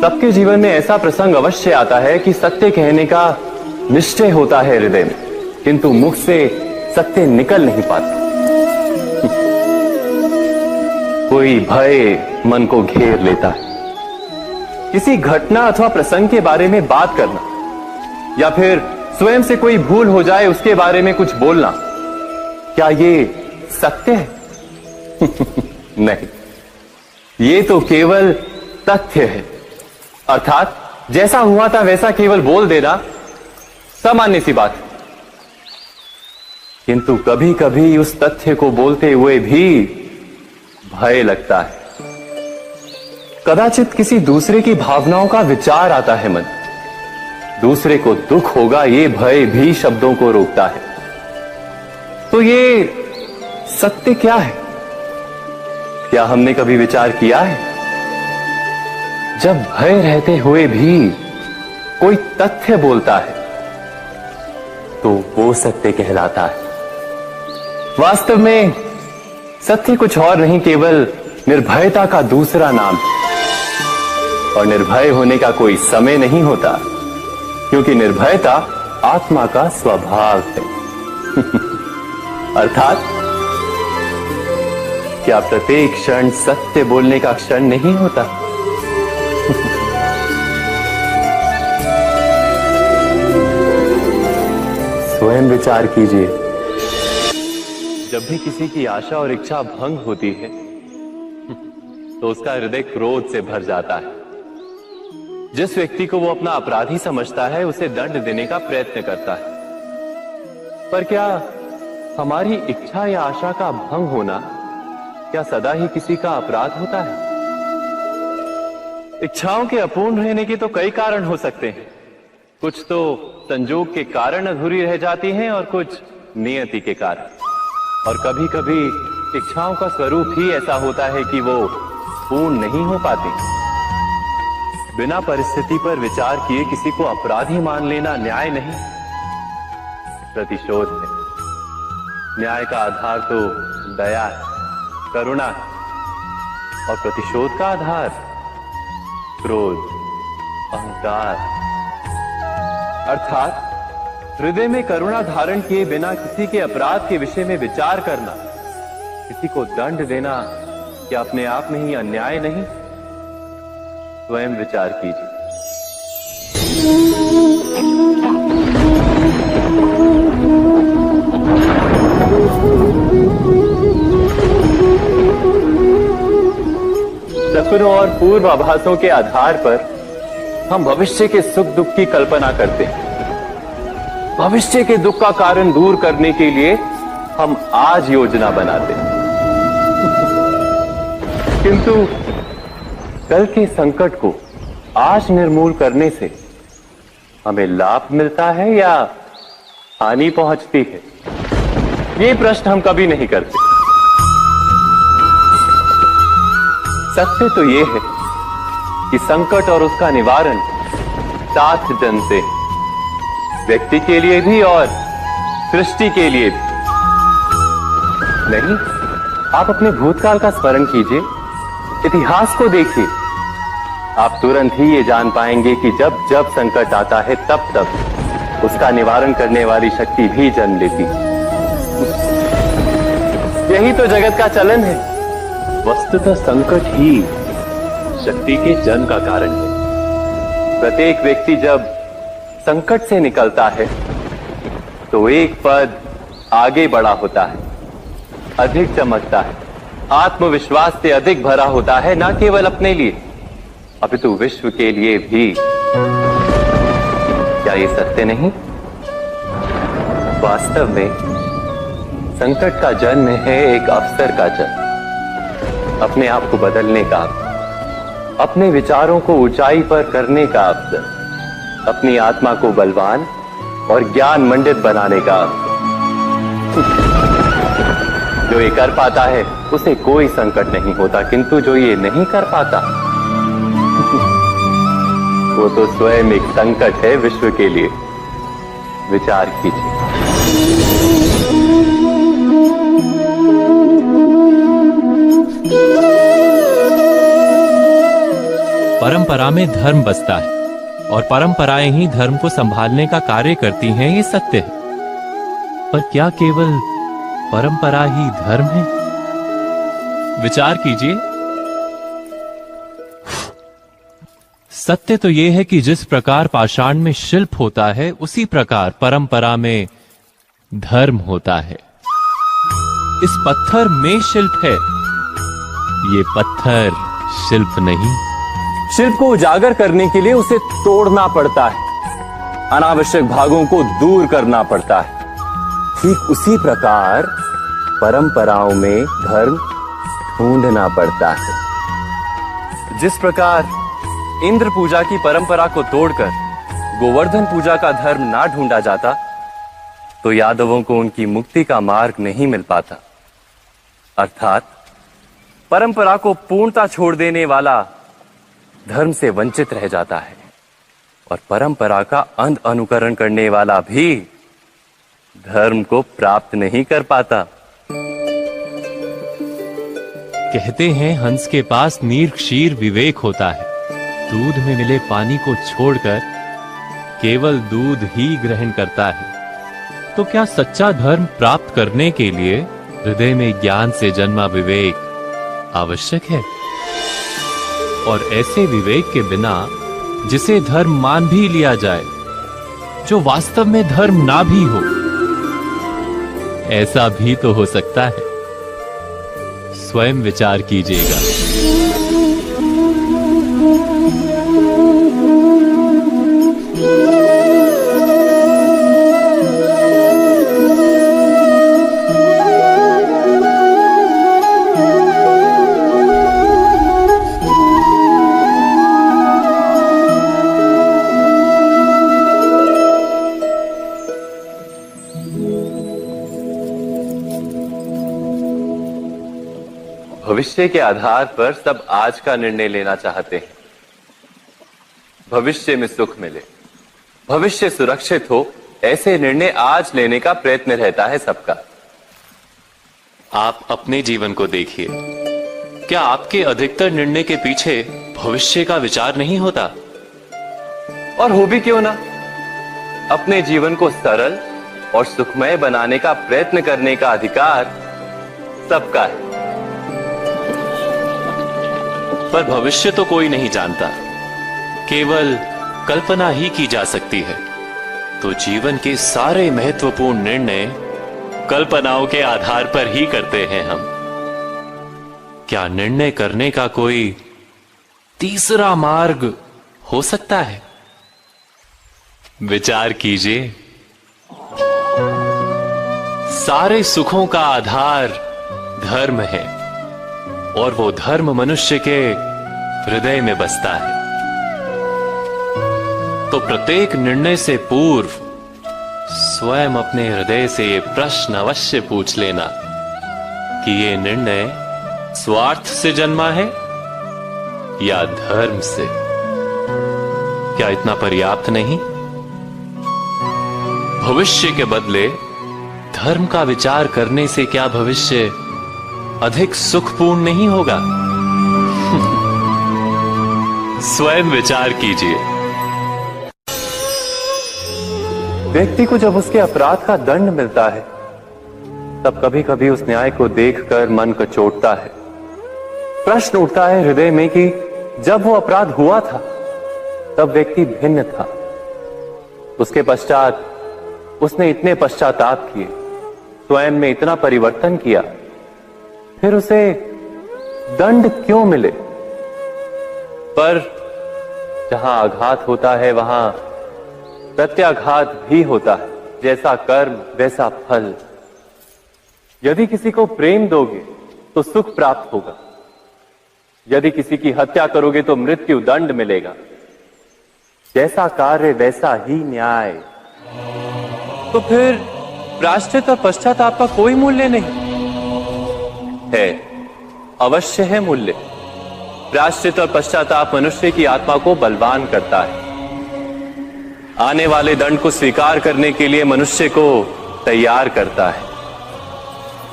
सबके जीवन में ऐसा प्रसंग अवश्य आता है कि सत्य कहने का निश्चय होता है हृदय में, किंतु मुख से सत्य निकल नहीं पाता। कोई भय मन को घेर लेता है। किसी घटना अथवा प्रसंग के बारे में बात करना या फिर स्वयं से कोई भूल हो जाए उसके बारे में कुछ बोलना, क्या ये सत्य है? नहीं, ये तो केवल तथ्य है। अर्थात जैसा हुआ था वैसा केवल बोल देना सामान्य सी बात है। किंतु कभी कभी उस तथ्य को बोलते हुए भी भय लगता है। कदाचित किसी दूसरे की भावनाओं का विचार आता है मन, दूसरे को दुख होगा ये भय भी शब्दों को रोकता है। तो ये सत्य क्या है? क्या हमने कभी विचार किया है? जब भय रहते हुए भी कोई तथ्य बोलता है तो वो सत्य कहलाता है। वास्तव में सत्य कुछ और नहीं, केवल निर्भयता का दूसरा नाम है। और निर्भय होने का कोई समय नहीं होता, क्योंकि निर्भयता आत्मा का स्वभाव है। अर्थात क्या प्रत्येक क्षण सत्य बोलने का क्षण नहीं होता? स्वयं विचार कीजिए। जब भी किसी की आशा और इच्छा भंग होती है तो उसका हृदय क्रोध से भर जाता है। जिस व्यक्ति को वो अपना अपराधी समझता है उसे दंड देने का प्रयत्न करता है। पर क्या हमारी इच्छा या आशा का भंग होना क्या सदा ही किसी का अपराध होता है? इच्छाओं के अपूर्ण रहने के तो कई कारण हो सकते हैं। कुछ तो संजोग के कारण अधूरी रह जाती हैं और कुछ नियति के कारण। और कभी कभी इच्छाओं का स्वरूप ही ऐसा होता है कि वो पूर्ण नहीं हो पाती। बिना परिस्थिति पर विचार किए किसी को अपराधी मान लेना न्याय नहीं, प्रतिशोध है। न्याय का आधार तो दया है, करुणा है, और प्रतिशोध का आधार क्रोध, अहंकार। अर्थात हृदय में करुणा धारण किए बिना किसी के अपराध के विषय में विचार करना, किसी को दंड देना, क्या अपने आप में ही अन्याय नहीं? स्वयं विचार कीजिए। सपनों और पूर्वाभासों के आधार पर हम भविष्य के सुख दुख की कल्पना करते हैं। भविष्य के दुख का कारण दूर करने के लिए हम आज योजना बनाते हैं। किंतु कल के संकट को आज निर्मूल करने से हमें लाभ मिलता है या हानि पहुंचती है? ये प्रश्न हम कभी नहीं करते। सत्य तो ये है कि संकट और उसका निवारण साथ जन से, व्यक्ति के लिए भी और सृष्टि के लिए भी। नहीं, आप अपने भूतकाल का स्मरण कीजिए, इतिहास को देखिए। आप तुरंत ही ये जान पाएंगे कि जब जब संकट आता है तब तब उसका निवारण करने वाली शक्ति भी जन्म लेती है। यही तो जगत का चलन है। वस्तुतः संकट ही शक्ति के जन्म का कारण है। प्रत्येक व्यक्ति जब संकट से निकलता है तो एक पद आगे बढ़ा होता है, अधिक चमकता है, आत्मविश्वास से अधिक भरा होता है, न केवल अपने लिए अपितु विश्व के लिए भी। क्या ये सत्य नहीं? वास्तव में संकट का जन्म है एक अवसर का जन्म, अपने आप को बदलने का अवसर, अपने विचारों को ऊंचाई पर करने का अवसर, अपनी आत्मा को बलवान और ज्ञान मंडित बनाने का अवसर। जो ये कर पाता है उसे कोई संकट नहीं होता, किंतु जो ये नहीं कर पाता वो तो स्वयं एक संकट है विश्व के लिए। विचार कीजिए। परंपरा में धर्म बसता है और परंपराएं ही धर्म को संभालने का कार्य करती हैं, ये सत्य है। पर क्या केवल परंपरा ही धर्म है? विचार कीजिए। सत्य तो यह है कि जिस प्रकार पाषाण में शिल्प होता है, उसी प्रकार परंपरा में धर्म होता है। इस पत्थर में शिल्प है, ये पत्थर शिल्प नहीं। शिल्प को उजागर करने के लिए उसे तोड़ना पड़ता है, अनावश्यक भागों को दूर करना पड़ता है। ठीक उसी प्रकार परंपराओं में धर्म ढूंढना पड़ता है। जिस प्रकार इंद्र पूजा की परंपरा को तोड़कर गोवर्धन पूजा का धर्म ना ढूंढा जाता, तो यादवों को उनकी मुक्ति का मार्ग नहीं मिल पाता। अर्थात परंपरा को पूर्णता छोड़ देने वाला धर्म से वंचित रह जाता है और परंपरा का अंध अनुकरण करने वाला भी धर्म को प्राप्त नहीं कर पाता। कहते हैं हंस के पास नीर क्षीर विवेक होता है। दूध में मिले पानी को छोड़कर केवल दूध ही ग्रहण करता है। तो क्या सच्चा धर्म प्राप्त करने के लिए हृदय में ज्ञान से जन्मा विवेक आवश्यक है? और ऐसे विवेक के बिना जिसे धर्म मान भी लिया जाए, जो वास्तव में धर्म ना भी हो, ऐसा भी तो हो सकता है। स्वयं विचार कीजिएगा। भविष्य के आधार पर सब आज का निर्णय लेना चाहते हैं। भविष्य में सुख मिले, भविष्य सुरक्षित हो, ऐसे निर्णय आज लेने का प्रयत्न रहता है सबका। आप अपने जीवन को देखिए। क्या आपके अधिकतर निर्णय के पीछे भविष्य का विचार नहीं होता? और हो भी क्यों ना। अपने जीवन को सरल और सुखमय बनाने का प्रयत्न करने का अधिकार सबका है। पर भविष्य तो कोई नहीं जानता, केवल कल्पना ही की जा सकती है। तो जीवन के सारे महत्वपूर्ण निर्णय कल्पनाओं के आधार पर ही करते हैं हम। क्या निर्णय करने का कोई तीसरा मार्ग हो सकता है? विचार कीजिए। सारे सुखों का आधार धर्म है और वो धर्म मनुष्य के हृदय में बसता है। तो प्रत्येक निर्णय से पूर्व स्वयं अपने हृदय से ये प्रश्न अवश्य पूछ लेना कि ये निर्णय स्वार्थ से जन्मा है या धर्म से। क्या इतना पर्याप्त नहीं? भविष्य के बदले धर्म का विचार करने से क्या भविष्य अधिक सुखपूर्ण नहीं होगा? स्वयं विचार कीजिए। व्यक्ति को जब उसके अपराध का दंड मिलता है, तब कभी कभी उस न्याय को देखकर मन कचोटता है। प्रश्न उठता है हृदय में कि जब वो अपराध हुआ था, तब व्यक्ति भिन्न था। उसके पश्चात उसने इतने पश्चाताप किए, स्वयं में इतना परिवर्तन किया, फिर उसे दंड क्यों मिले? पर जहां आघात होता है, वहां प्रत्याघात भी होता है। जैसा कर्म वैसा फल। यदि किसी को प्रेम दोगे तो सुख प्राप्त होगा, यदि किसी की हत्या करोगे तो मृत्यु दंड मिलेगा। जैसा कार्य वैसा ही न्याय। तो फिर प्रायश्चित और पश्चाताप का कोई मूल्य नहीं है? अवश्य है मूल्य। प्रायश्चित और पश्चाताप मनुष्य की आत्मा को बलवान करता है। आने वाले दंड को स्वीकार करने के लिए मनुष्य को तैयार करता है।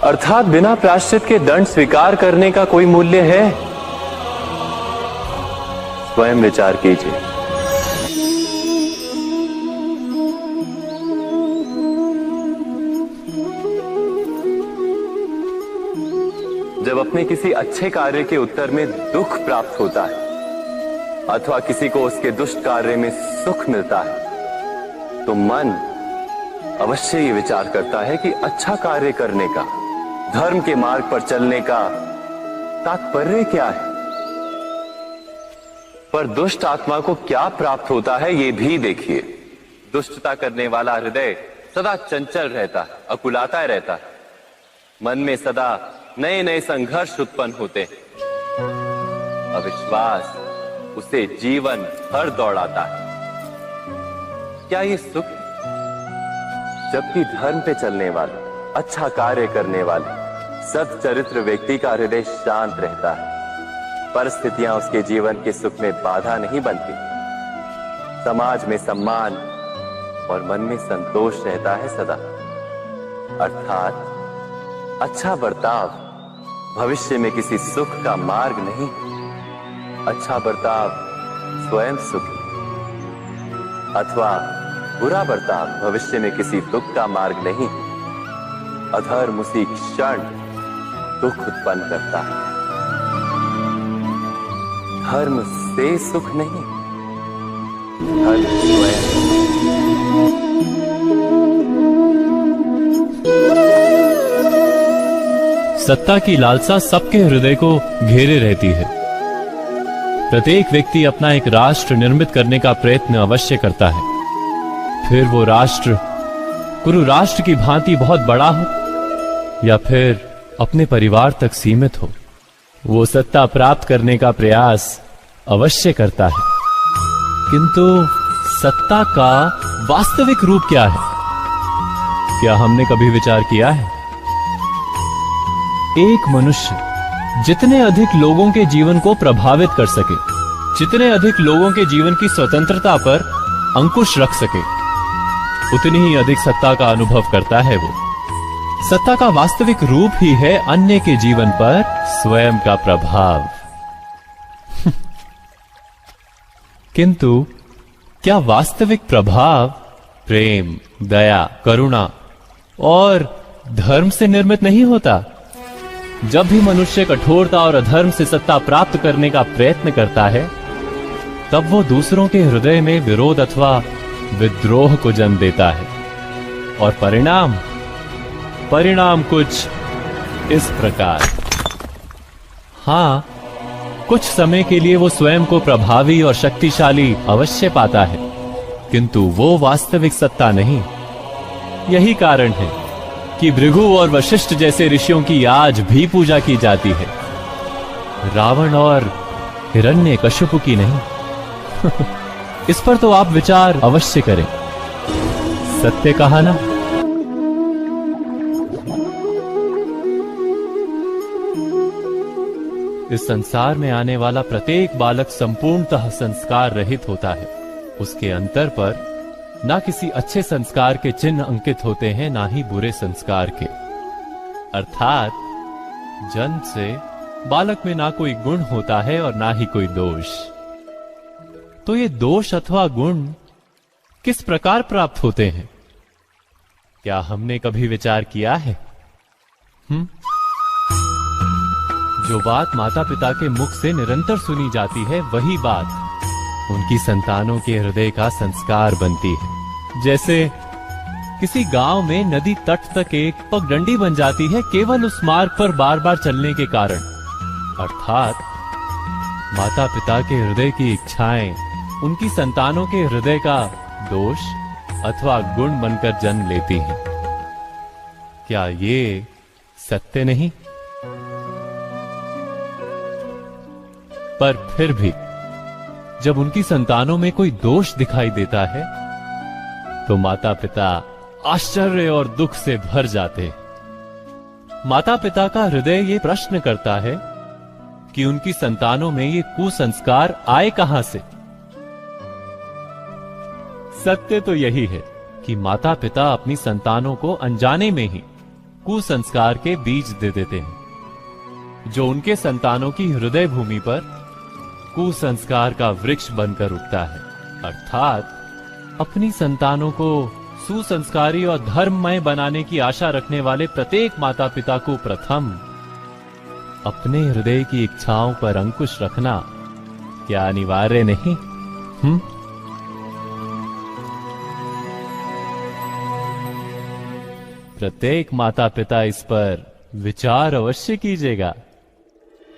अर्थात बिना प्रायश्चित के दंड स्वीकार करने का कोई मूल्य है? स्वयं विचार कीजिए। जब अपने किसी अच्छे कार्य के उत्तर में दुख प्राप्त होता है अथवा किसी को उसके दुष्ट कार्य में सुख मिलता है तो मन अवश्य ये विचार करता है कि अच्छा कार्य करने का, धर्म के मार्ग पर चलने का तात्पर्य क्या है। पर दुष्ट आत्मा को क्या प्राप्त होता है ये भी देखिए। दुष्टता करने वाला हृदय सदा चंचल रहता है, अकुलाता रहता है। मन में सदा नए नए संघर्ष उत्पन्न होते हैं। अविश्वास उसे जीवन भर दौड़ाता है। क्या ये सुख है? जबकि धर्म पे चलने वाले, अच्छा कार्य करने वाले, सच्चरित्र व्यक्ति का हृदय शांत रहता है। परिस्थितियां उसके जीवन के सुख में बाधा नहीं बनती। समाज में सम्मान और मन में संतोष रहता है सदा। अर्थात अच्छा बर्ताव भविष्य में किसी सुख का मार्ग नहीं। अच्छा बर्ताव स्वयं सुख अथवा बुरा बर्ताव भविष्य में किसी दुख का मार्ग नहीं। अधर्म उसी क्षण दुख उत्पन्न करता है। धर्म से सुख नहीं, धर्म स्वयं। सत्ता की लालसा सबके हृदय को घेरे रहती है। प्रत्येक व्यक्ति अपना एक राष्ट्र निर्मित करने का प्रयत्न अवश्य करता है। फिर वो राष्ट्र कुरु राष्ट्र की भांति बहुत बड़ा हो या फिर अपने परिवार तक सीमित हो, वो सत्ता प्राप्त करने का प्रयास अवश्य करता है। किंतु सत्ता का वास्तविक रूप क्या है? क्या हमने कभी विचार किया है? एक मनुष्य जितने अधिक लोगों के जीवन को प्रभावित कर सके, जितने अधिक लोगों के जीवन की स्वतंत्रता पर अंकुश रख सके, उतनी ही अधिक सत्ता का अनुभव करता है वो। सत्ता का वास्तविक रूप ही है अन्य के जीवन पर स्वयं का प्रभाव। किंतु क्या वास्तविक प्रभाव प्रेम, दया, करुणा और धर्म से निर्मित नहीं होता? जब भी मनुष्य कठोरता और अधर्म से सत्ता प्राप्त करने का प्रयत्न करता है, तब वो दूसरों के हृदय में विरोध अथवा विद्रोह को जन्म देता है। और परिणाम कुछ इस प्रकार। हां, कुछ समय के लिए वो स्वयं को प्रभावी और शक्तिशाली अवश्य पाता है, किंतु वो वास्तविक सत्ता नहीं। यही कारण है कि भृगु और वशिष्ठ जैसे ऋषियों की आज भी पूजा की जाती है, रावण और हिरण्यकशिपु की नहीं। इस पर तो आप विचार अवश्य करें। सत्य कहा ना? इस संसार में आने वाला प्रत्येक बालक संपूर्णतः संस्कार रहित होता है। उसके अंतर पर ना किसी अच्छे संस्कार के चिन्ह अंकित होते हैं, ना ही बुरे संस्कार के। अर्थात जन्म से बालक में ना कोई गुण होता है और ना ही कोई दोष। तो ये दोष अथवा गुण किस प्रकार प्राप्त होते हैं? क्या हमने कभी विचार किया है? जो बात माता पिता के मुख से निरंतर सुनी जाती है, वही बात उनकी संतानों के हृदय का संस्कार बनती है। जैसे किसी गांव में नदी तट तक एक पगडंडी बन जाती है केवल उस मार्ग पर बार बार चलने के कारण। अर्थात माता पिता के हृदय की इच्छाएं उनकी संतानों के हृदय का दोष अथवा गुण बनकर जन्म लेती हैं। क्या ये सत्य नहीं? पर फिर भी जब उनकी संतानों में कोई दोष दिखाई देता है, तो माता पिता आश्चर्य और दुख से भर जाते। माता पिता का हृदय ये प्रश्न करता है कि उनकी संतानों में ये कुसंस्कार आए कहां से? सत्य तो यही है कि माता पिता अपनी संतानों को अनजाने में ही कुसंस्कार के बीज दे देते हैं, जो उनके संतानों की हृदय भूमि पर कुसंस्कार का वृक्ष बनकर उगता है। अर्थात अपनी संतानों को सुसंस्कारी और धर्ममय बनाने की आशा रखने वाले प्रत्येक माता पिता को प्रथम अपने हृदय की इच्छाओं पर अंकुश रखना क्या अनिवार्य नहीं? प्रत्येक माता पिता इस पर विचार अवश्य कीजिएगा।